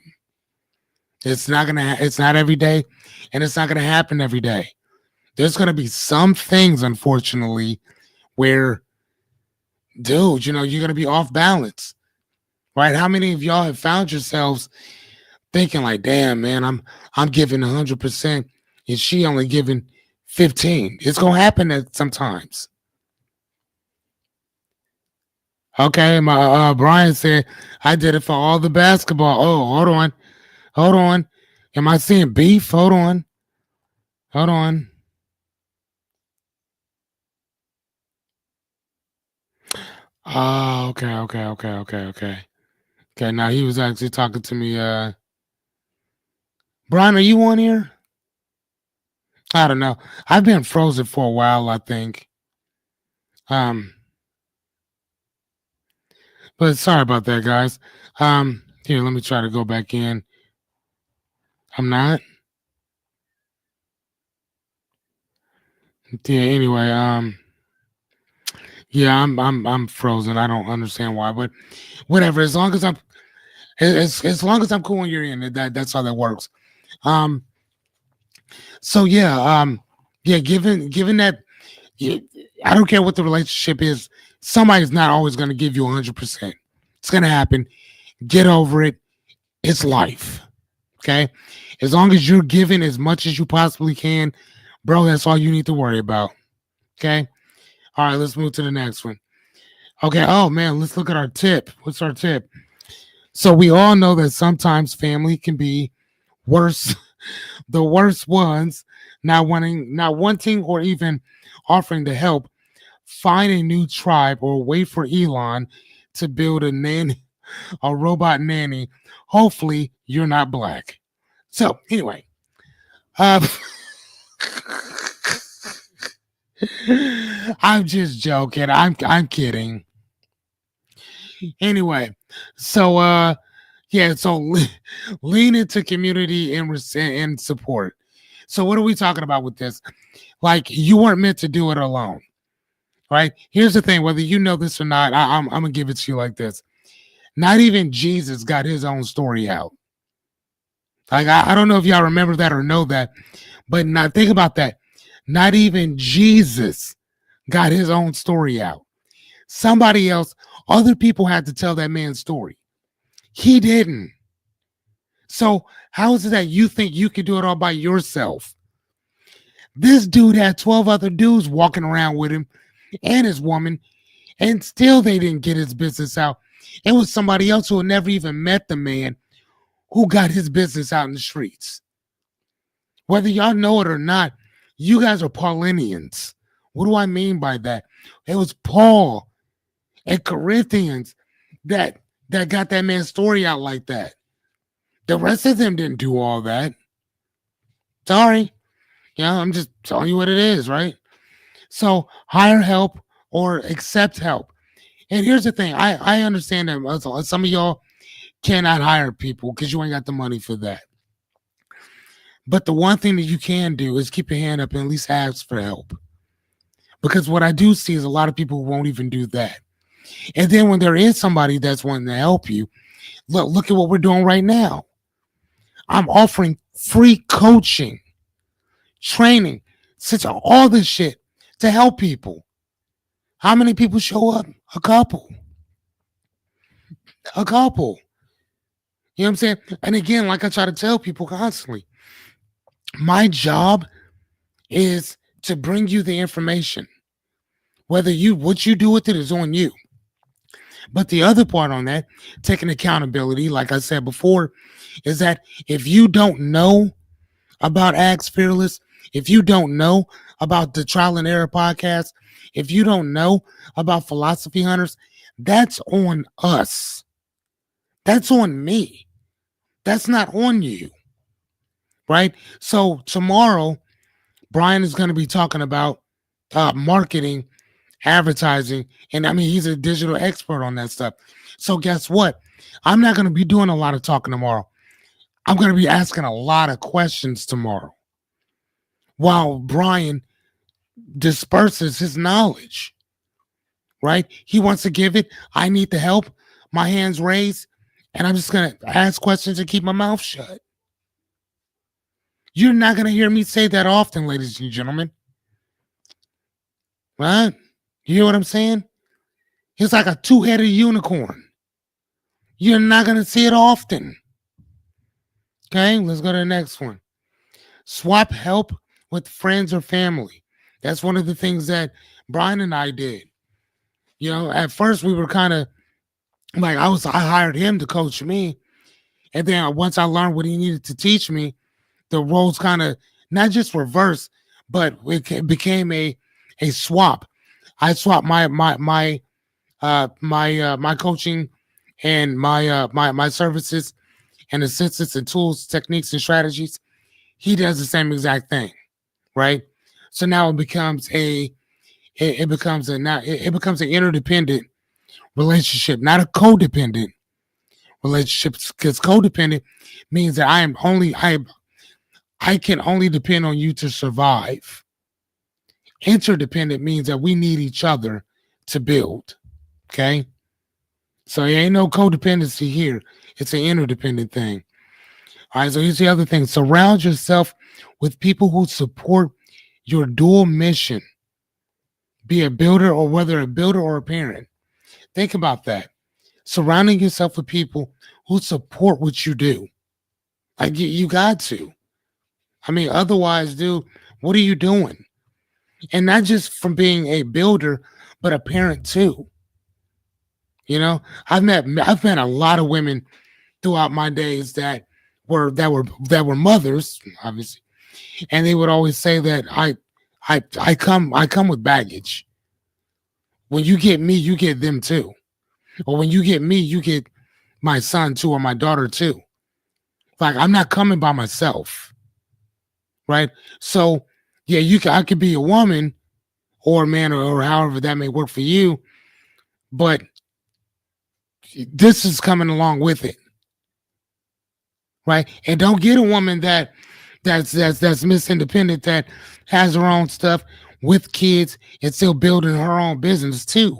It's not every day, and it's not gonna happen every day. There's gonna be some things, unfortunately, where, dude, you're gonna be off balance. Right? How many of y'all have found yourselves thinking like, damn, man, I'm giving 100% and she only giving 15? It's gonna happen at sometimes. Okay, my Brian said I did it for all the basketball. Oh, hold on. Am I seeing beef? Hold on. Oh, okay. Okay, now he was actually talking to me. Brian, are you on here? I don't know. I've been frozen for a while, I think. Um, but sorry about that, guys. Here, let me try to go back in. I'm not. Yeah, anyway, yeah, I'm frozen. I don't understand why, but whatever. As long as I'm cool when you're in, that's how that works. Um, so yeah, given that, yeah, I don't care what the relationship is, somebody's not always going to give you 100%. It's going to happen. Get over it. It's life. Okay, as long as you're giving as much as you possibly can, bro, that's all you need to worry about. Okay. All right, let's move to the next one. Okay. Oh man, let's look at our tip. What's our tip? So we all know that sometimes family can be worse, the worst ones, not wanting or even offering to help. Find a new tribe or wait for Elon to build a robot nanny. Hopefully, you're not black. So anyway, uh, I'm just joking. I'm kidding. Anyway, so yeah, so lean into community and support. So what are we talking about with this? Like you weren't meant to do it alone, right? Here's the thing: whether you know this or not, I'm gonna give it to you like this. Not even Jesus got his own story out. Like I don't know if y'all remember that or know that, but now think about that. Not even Jesus got his own story out. Somebody else, other people had to tell that man's story. He didn't. So how is it that you think you could do it all by yourself? This dude had 12 other dudes walking around with him and his woman, and still they didn't get his business out. It was somebody else who had never even met the man who got his business out in the streets. Whether y'all know it or not, you guys are Paulinians. What do I mean by that? It was Paul and Corinthians that got that man's story out like that. The rest of them didn't do all that. Sorry. Yeah, I'm just telling you what it is, right? So hire help or accept help. And here's the thing. I understand that some of y'all cannot hire people because you ain't got the money for that. But the one thing that you can do is keep your hand up and at least ask for help. Because what I do see is a lot of people who won't even do that. And then when there is somebody that's wanting to help you, look at what we're doing right now. I'm offering free coaching, training, such all this shit to help people. How many people show up? A couple. A couple. You know what I'm saying? And again, like I try to tell people constantly, my job is to bring you the information. Whether you what you do with it is on you. But the other part on that, taking accountability, like I said before, is that if you don't know about Axe Fearless, if you don't know about the Trial and Error podcast, if you don't know about Philosophy Hunters, that's on us. That's on me. That's not on you, right? So tomorrow, Brian is going to be talking about marketing, advertising, and I mean, he's a digital expert on that stuff. So guess what? I'm not going to be doing a lot of talking tomorrow. I'm going to be asking a lot of questions tomorrow while Brian disperses his knowledge, right? He wants to give it. I need the help. My hands raised, and I'm just going to ask questions and keep my mouth shut. You're not going to hear me say that often, ladies and gentlemen. Right? You hear what I'm saying? He's like a two-headed unicorn. You're not going to see it often. Okay, let's go to the next one. Swap help with friends or family. That's one of the things that Brian and I did. You know, at first we were kind of like I hired him to coach me, and then once I learned what he needed to teach me, the roles kind of not just reversed, but it became a swap. I swapped my coaching and my services and assistance and tools, techniques, and strategies. He does the same exact thing, right? So now it becomes it becomes an interdependent relationship, not a codependent relationship. Because codependent means that I can only depend on you to survive. Interdependent means that we need each other to build. Okay, so there ain't no codependency here. It's an interdependent thing. All right, so here's the other thing. Surround yourself with people who support your dual mission. Be a builder or whether a builder or a parent. Think about that. Surrounding yourself with people who support what you do. Like you got to. I mean, otherwise, dude, what are you doing? And not just from being a builder, but a parent too. You know, I've met a lot of women throughout my days that were mothers, obviously, and they would always say that I come with baggage. When you get me, you get them too, or when you get me, you get my son too, or my daughter too. Like I'm not coming by myself, right? So yeah, I could be a woman or a man or however that may work for you, but this is coming along with it, right? And don't get a woman that's Miss Independent that has her own stuff with kids and still building her own business too.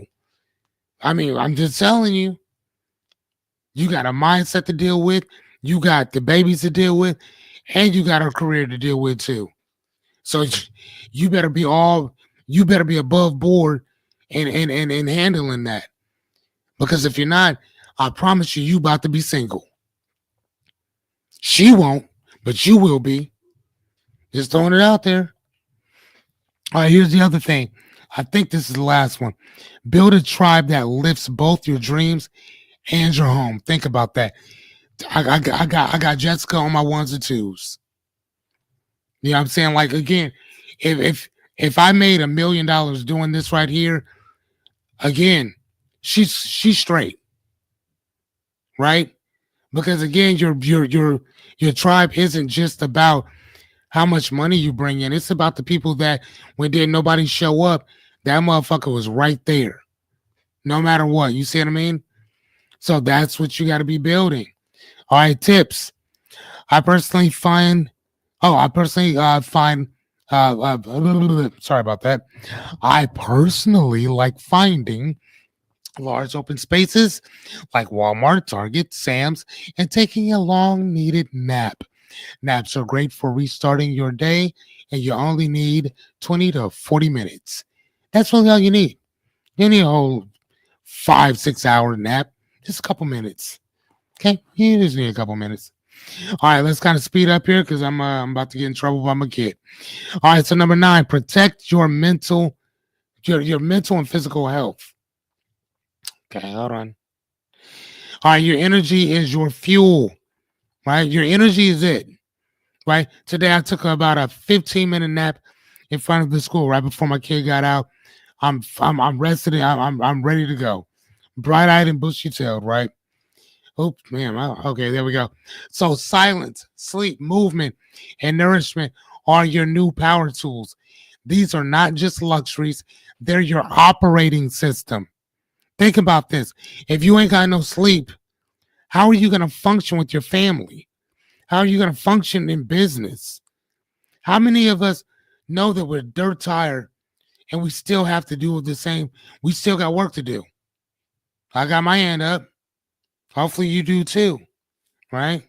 I mean, I'm just telling you, you got a mindset to deal with, you got the babies to deal with, and you got her career to deal with too. So you better be above board and handling that. Because if you're not, I promise you about to be single. She won't, but you will be. Just throwing it out there. All right, here's the other thing. I think this is the last one. Build a tribe that lifts both your dreams and your home. Think about that. I got Jessica on my ones and twos. You know what I'm saying? Like again, if I made $1 million doing this right here, again, she's straight, right? Because again, your tribe isn't just about how much money you bring in. It's about the people that when did nobody show up, that motherfucker was right there, no matter what. You see what I mean? So that's what you got to be building. All right, tips. I personally find. Oh, I personally find. Sorry about that. I personally like finding large open spaces like Walmart, Target, Sam's, and taking a long needed nap. Naps are great for restarting your day, and you only need 20 to 40 minutes. That's really all you need. You need a whole 5, 6 hour nap, just a couple minutes. Okay, you just need a couple minutes. All right, let's kind of speed up here because I'm about to get in trouble by my kid. All right, so number 9, protect your mental and physical health. Okay, hold on. All right, your energy is your fuel, right? Your energy is it, right? Today I took about a 15-minute nap in front of the school right before my kid got out. I'm rested. I'm ready to go. Bright eyed and bushy tailed, right? Oh man, okay, there we go. So silence, sleep, movement, and nourishment are your new power tools. These are not just luxuries; they're your operating system. Think about this: if you ain't got no sleep, how are you gonna function with your family? How are you gonna function in business? How many of us know that we're dirt tired and we still have to do the same? We still got work to do. I got my hand up. Hopefully you do too, right?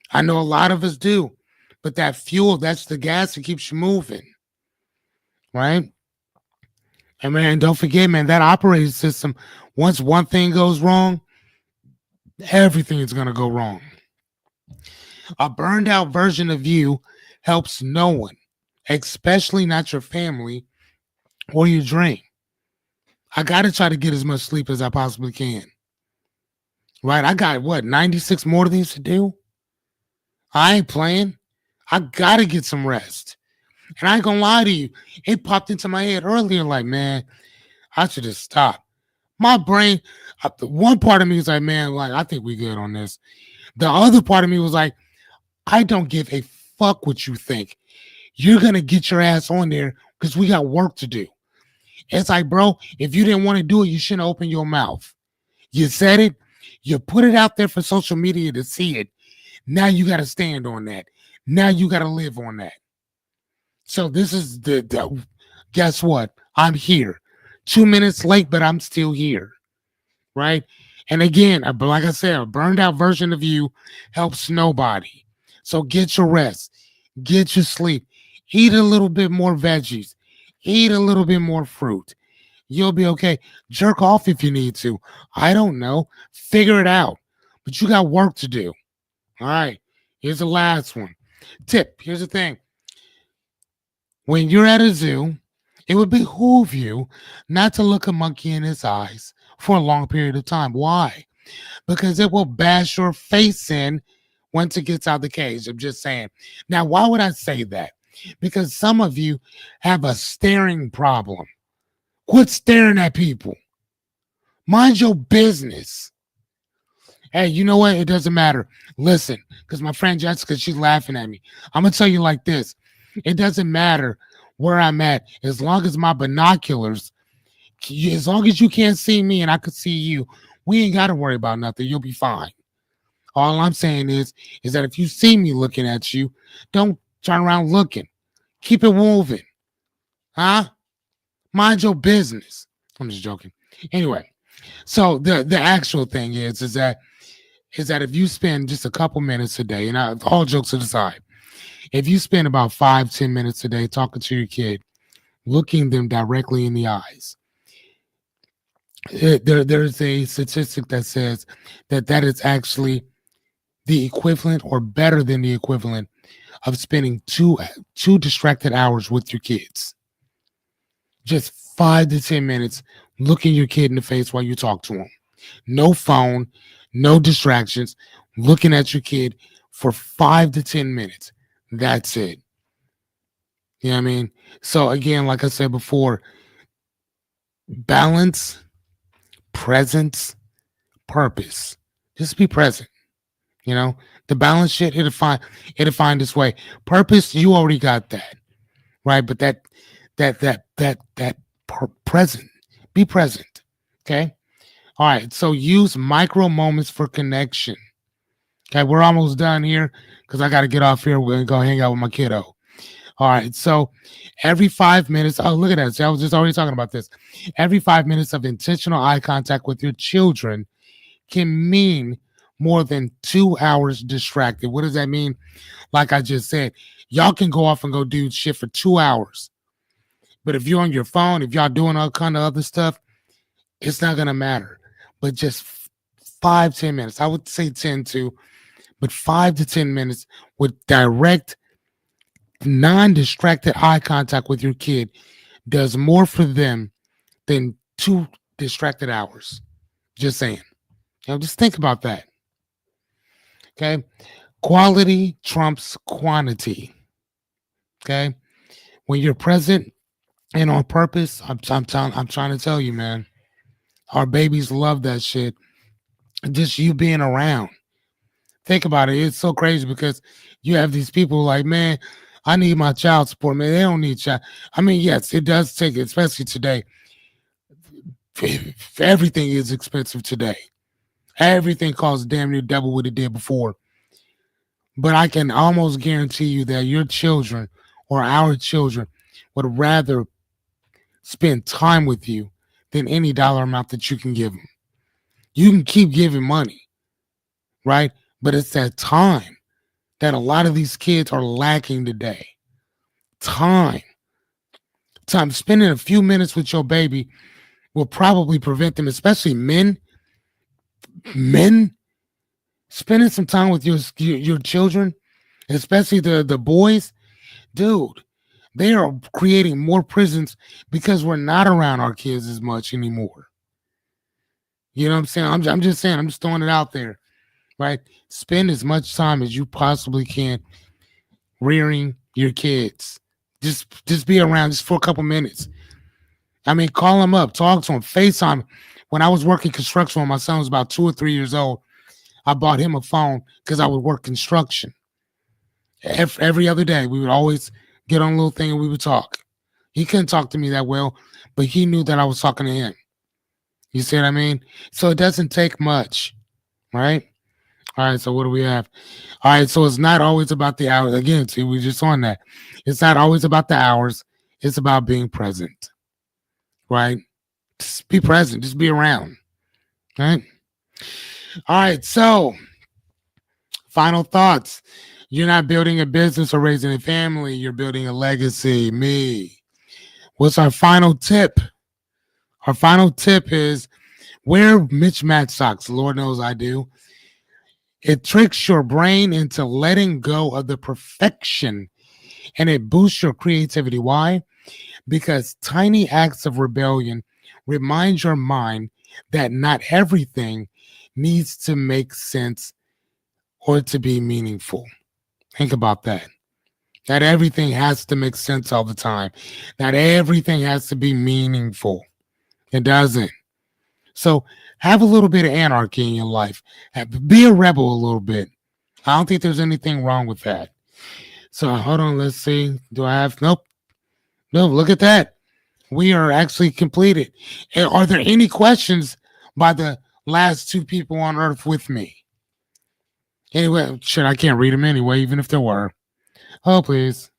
I know a lot of us do, but that fuel, that's the gas that keeps you moving, right? And man, don't forget, man, that operating system, once one thing goes wrong, everything is going to go wrong. A burned out version of you helps no one, especially not your family or your dream. I got to try to get as much sleep as I possibly can, right? I got what, 96 more things to do? I ain't playing. I got to get some rest. And I ain't gonna lie to you, it popped into my head earlier like, man, I should have stopped. My brain, one part of me was like, man, like, I think we good on this. The other part of me was like, I don't give a fuck what you think. You're going to get your ass on there because we got work to do. It's like, bro, if you didn't want to do it, you shouldn't open your mouth. You said it. You put it out there for social media to see it. Now you got to stand on that. Now you got to live on that. So this is the guess what? I'm here. 2 minutes late, but I'm still here. Right? And again, like I said, a burned out version of you helps nobody. So get your rest. Get your sleep. Eat a little bit more veggies. Eat a little bit more fruit. You'll be okay. Jerk off if you need to. I don't know. Figure it out. But you got work to do. All right. Here's the last one. Tip. Here's the thing. When you're at a zoo, it would behoove you not to look a monkey in its eyes for a long period of time. Why? Because it will bash your face in once it gets out of the cage. I'm just saying. Now, why would I say that? Because some of you have a staring problem. Quit staring at people. Mind your business. Hey, you know what? It doesn't matter. Listen, because my friend Jessica, she's laughing at me. I'm going to tell you like this. It doesn't matter where I'm at. As long as my binoculars, as long as you can't see me and I can see you, we ain't got to worry about nothing. You'll be fine. All I'm saying is that if you see me looking at you, don't turn around looking. Keep it moving. Huh? Mind your business. I'm just joking. Anyway, so the actual thing is that if you spend just a couple minutes a day, and all jokes aside, if you spend about 5-10 minutes a day talking to your kid, looking them directly in the eyes, there's a statistic that says that is actually the equivalent or better than the equivalent of spending two distracted hours with your kids. Just 5 to 10 minutes looking your kid in the face while you talk to them. No phone, no distractions, looking at your kid for 5 to 10 minutes. That's it. You know what I mean? So again, like I said before, balance, presence, purpose. Just be present. You know, the balance shit, it'll find its way. Purpose, you already got that, right? But that present, be present. Okay. All right. So use micro moments for connection. Okay, we're almost done here because I got to get off here. We're gonna go hang out with my kiddo. All right. So every 5 minutes, oh, look at that. See, I was just already talking about this. Every 5 minutes of intentional eye contact with your children can mean more than 2 hours distracted. What does that mean? Like I just said, y'all can go off and go do shit for 2 hours. But if you're on your phone, if y'all doing all kind of other stuff, it's not going to matter. But just 5-10 minutes. I would say 10 too, but 5 to 10 minutes with direct, non-distracted eye contact with your kid does more for them than 2 distracted hours. Just saying. Just think about that. Okay. Quality trumps quantity. Okay. When you're present and on purpose, I'm trying to tell you, man, our babies love that shit. Just you being around. Think about it. It's so crazy because you have these people like, man, I need my child support. Man, they don't need child. I mean, yes, it does take, especially today. Everything is expensive today. Everything costs damn near double what it did before. But I can almost guarantee you that your children or our children would rather spend time with you than any dollar amount that you can give them. You can keep giving money, right? But it's that time that a lot of these kids are lacking today. Time. Time. Spending a few minutes with your baby will probably prevent them, especially men spending some time with your children, especially the boys, dude. They are creating more prisons because we're not around our kids as much anymore. You know what I'm saying? I'm just saying. I'm just throwing it out there, right? Spend as much time as you possibly can rearing your kids. Just be around just for a couple minutes. I mean, call them up, talk to them, FaceTime. When I was working construction when my son was about 2 or 3 years old, I bought him a phone because I would work construction. Every other day, we would always get on a little thing and we would talk. He couldn't talk to me that well, but he knew that I was talking to him. You see what I mean? So it doesn't take much, right? All right, so what do we have? All right, so it's not always about the hours. Again, see, we're just on that. It's not always about the hours. It's about being present, right? Just be present. Just be around, right? All right, so final thoughts. You're not building a business or raising a family. You're building a legacy. Me. What's our final tip? Our final tip is wear mismatched socks. Lord knows I do. It tricks your brain into letting go of the perfection and it boosts your creativity. Why? Because tiny acts of rebellion remind your mind that not everything needs to make sense or to be meaningful. Think about that. Not everything has to make sense all the time. Not everything has to be meaningful. It doesn't. So have a little bit of anarchy in your life. Be a rebel a little bit. I don't think there's anything wrong with that. So hold on, let's see. Do I have nope. No, look at that. We are actually completed. Are there any questions by the last two people on earth with me? Anyway, shit, I can't read them anyway, even if there were. Oh, please.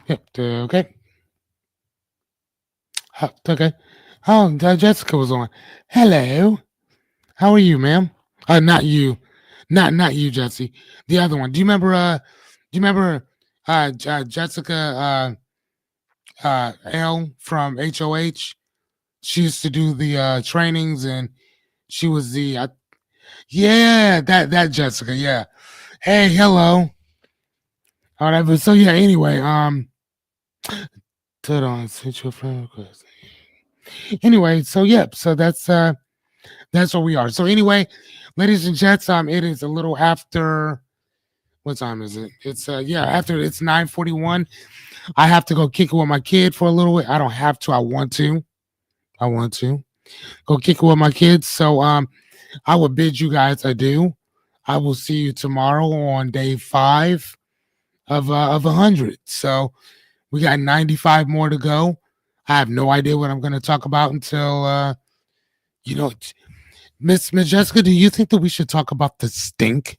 Yep, okay. Okay. Oh, Jessica was on. Hello. How are you, ma'am? Not you. Not you, Jesse. The other one. Do you remember Jessica L from HOH? She used to do the trainings and she was the yeah, that Jessica, yeah. Hey, hello. All right, but so yeah, anyway, put on switch your friend request. Anyway, so yep, so that's where we are. So anyway, ladies and gents, it is a little after what time is it? It's yeah, after it's 9:41. I have to go kick it with my kid for a little bit. I don't have to, I want to. I want to go kick it with my kids. So I will bid you guys adieu. I will see you tomorrow on day 5 of 100. So we got 95 more to go. I have no idea what I'm going to talk about until you know, Miss Jessica, do you think that we should talk about the stink?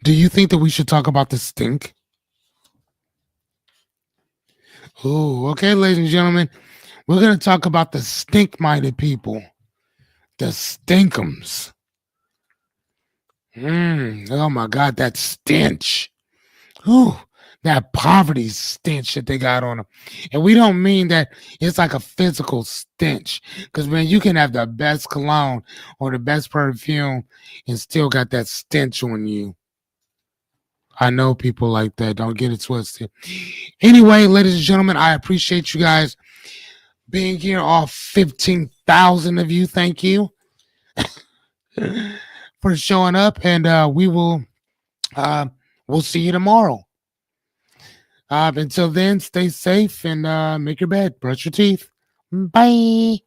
Do you think that we should talk about the stink? Oh, okay, ladies and gentlemen, we're going to talk about the stink-minded people, the stinkums. Oh my God, that stench. Ooh, that poverty stench that they got on them. And we don't mean that it's like a physical stench. Because, man, you can have the best cologne or the best perfume and still got that stench on you. I know people like that. Don't get it twisted. Anyway, ladies and gentlemen, I appreciate you guys being here. All 15,000 of you. Thank you for showing up. And uh, we'll see you tomorrow. Until then, stay safe and make your bed. Brush your teeth. Bye.